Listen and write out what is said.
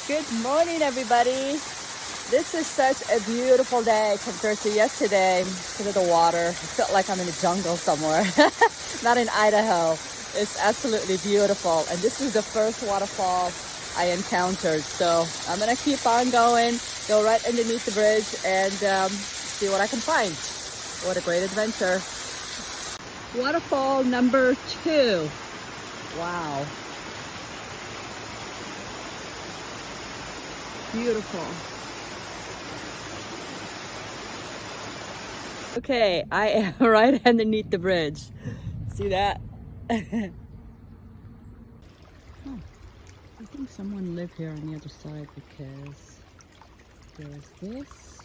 Good morning, everybody. This is such a beautiful day compared to yesterday. Look at the water. I felt like I'm in the jungle somewhere, not in Idaho. It's absolutely beautiful. And this is the first waterfall I encountered. So I'm gonna keep on going, go right underneath the bridge and see what I can find. What a great adventure. Waterfall number 2. Wow. Beautiful. Okay, I am right underneath the bridge. See that? Oh, I think someone lived here on the other side because there's this